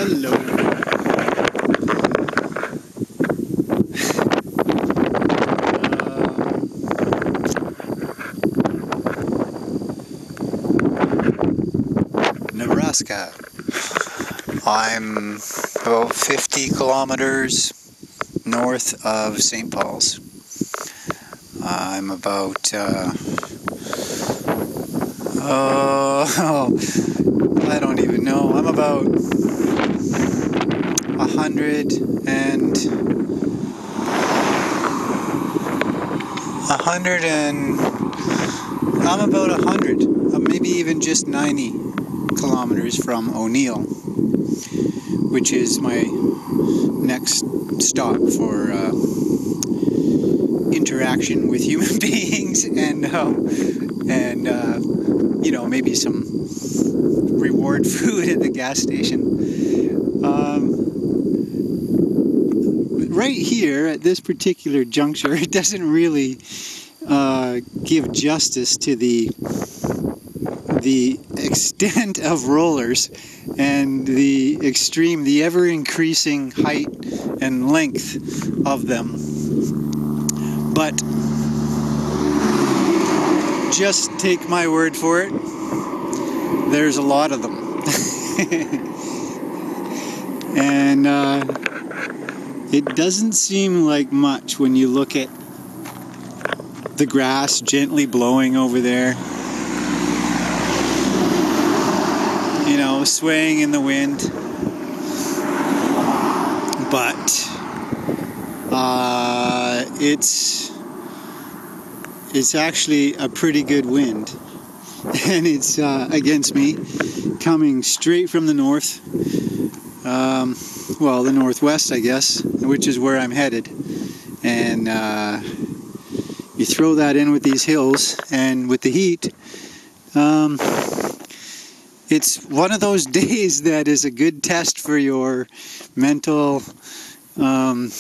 Hello. Nebraska. I'm about 50 kilometers north of St. Paul's. I'm about I don't even know. I'm about 100 maybe even just 90 kilometers from O'Neill, which is my next stop for interaction with human beings and you know, maybe some reward food at the gas station. Right here at this particular juncture, it doesn't really give justice to the extent of rollers and the ever increasing height and length of them. But just take my word for it, there's a lot of them. And it doesn't seem like much when you look at the grass gently blowing over there, you know, swaying in the wind. But it's actually a pretty good wind, and it's against me, coming straight from the north. Well, the northwest, I guess, which is where I'm headed. And you throw that in with these hills and with the heat, it's one of those days that is a good test for your mental mind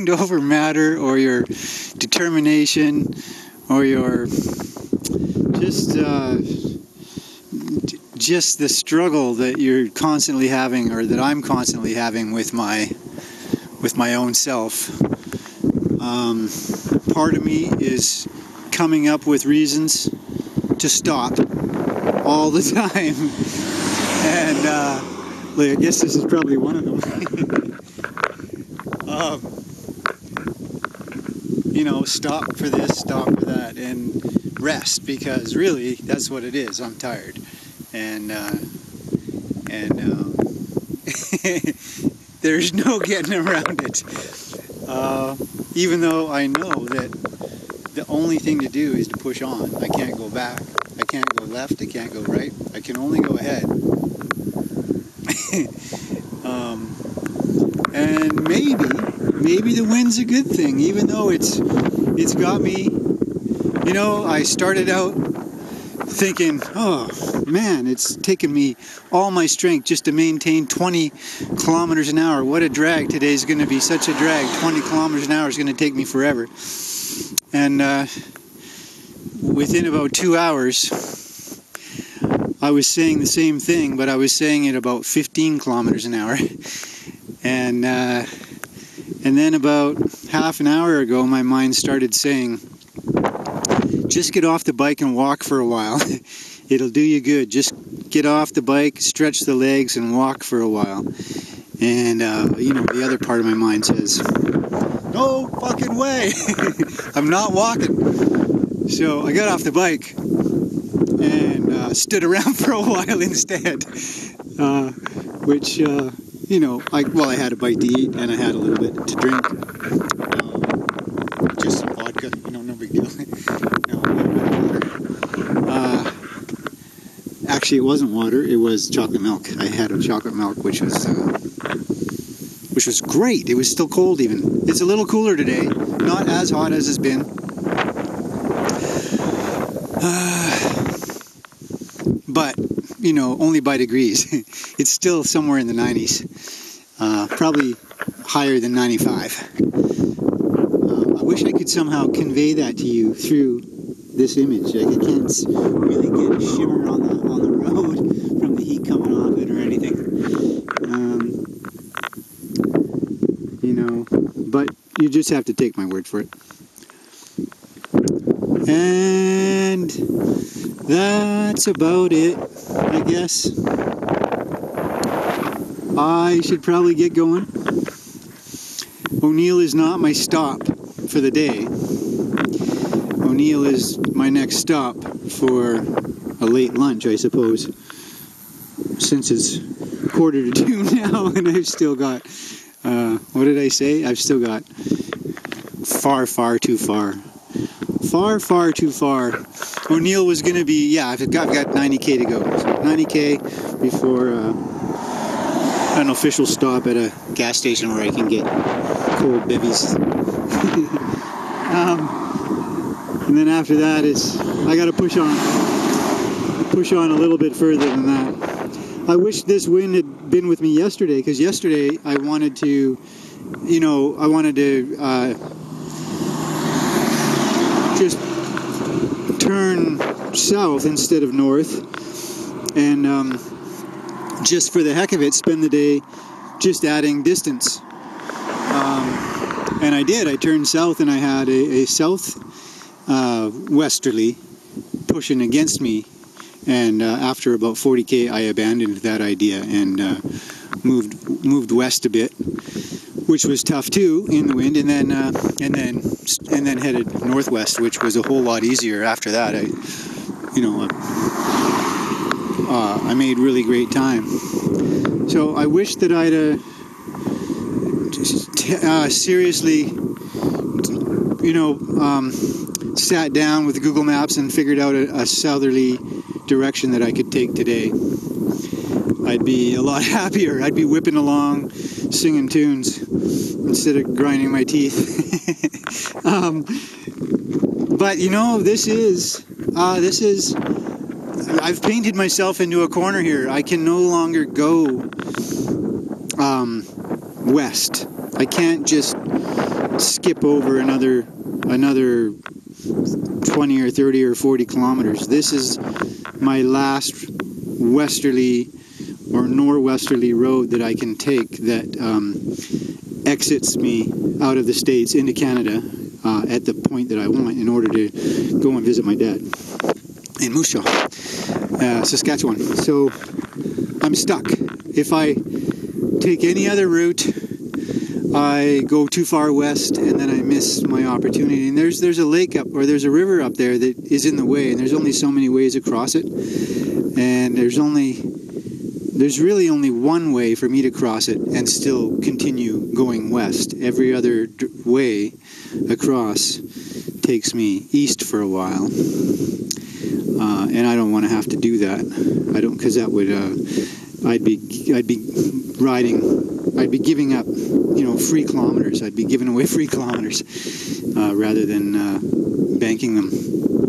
over matter, or your determination, or your just the struggle that you're constantly having, or that I'm constantly having with my own self. Part of me is coming up with reasons to stop all the time, and I guess this is probably one of them. You know, stop for this, stop for that, and rest, because really that's what it is. I'm tired, and there's no getting around it. Even though I know that the only thing to do is to push on. I can't go back. I can't go left. I can't go right. I can only go ahead. And maybe the wind's a good thing, even though it's got me. You know, I started out thinking, oh man, it's taken me all my strength just to maintain 20 kilometers an hour. What a drag. Today's going to be such a drag. 20 kilometers an hour is going to take me forever. And within about 2 hours, I was saying the same thing, but I was saying it about 15 kilometers an hour. And then about half an hour ago, my mind started saying, just get off the bike and walk for a while. It'll do you good. Just get off the bike, stretch the legs, and walk for a while. And, you know, the other part of my mind says, no fucking way. I'm not walking. So I got off the bike and stood around for a while instead. Which, you know, I had a bite to eat and I had a little bit to drink. Just some vodka, you know, no big deal. Actually, it wasn't water, it was chocolate milk. I had a chocolate milk, which was great. It was still cold even. It's a little cooler today, not as hot as it's been. But, you know, only by degrees. It's still somewhere in the 90s. Probably higher than 95. I wish I could somehow convey that to you through this image. Like, I can't really get a shimmer on the road from the heat coming off it or You just have to take my word for it. And that's about it, I guess. I should probably get going. O'Neill is not my stop for the day. O'Neill is my next stop for a late lunch, I suppose. Since it's 1:45 now and I've still got, what did I say? I've still got far too far. Far too far. O'Neill was going to be, yeah, I've got 90k to go. So 90k before an official stop at a gas station where I can get cold bivvies. And then after that I got to push on a little bit further than that. I wish this wind had been with me yesterday, because yesterday I wanted to, just turn south instead of north, and just for the heck of it, spend the day just adding distance. And I did. I turned south, and I had a south westerly pushing against me, and after about 40k I abandoned that idea and moved west a bit, which was tough too in the wind, and then headed northwest, which was a whole lot easier after that. I made really great time. So I wish that I'd seriously, sat down with Google Maps and figured out a southerly direction that I could take today. I'd be a lot happier. I'd be whipping along, singing tunes instead of grinding my teeth. But this is, I've painted myself into a corner here. I can no longer go west. I can't just skip over another 20 or 30 or 40 kilometers. This is my last westerly or norwesterly road that I can take that exits me out of the States into Canada at the point that I want, in order to go and visit my dad in Moose Jaw, Saskatchewan. So I'm stuck. If I take any other route, I go too far west, and then I miss my opportunity. And there's a lake up, or there's a river up there that is in the way, and there's only so many ways across it. And there's really only one way for me to cross it and still continue going west. Every other way across takes me east for a while. And I don't want to have to do that. I don't, because that would, I'd be giving up, free kilometers. I'd be giving away free kilometers rather than banking them,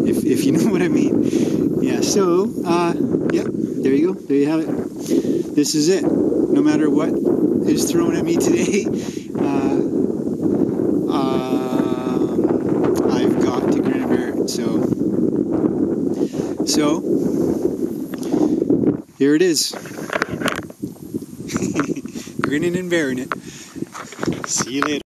if you know what I mean. Yeah. So, yep. There you go. There you have it. This is it. No matter what is thrown at me today, I've got to grin and bear it. So here it is. Grinning and bearing it. See you later.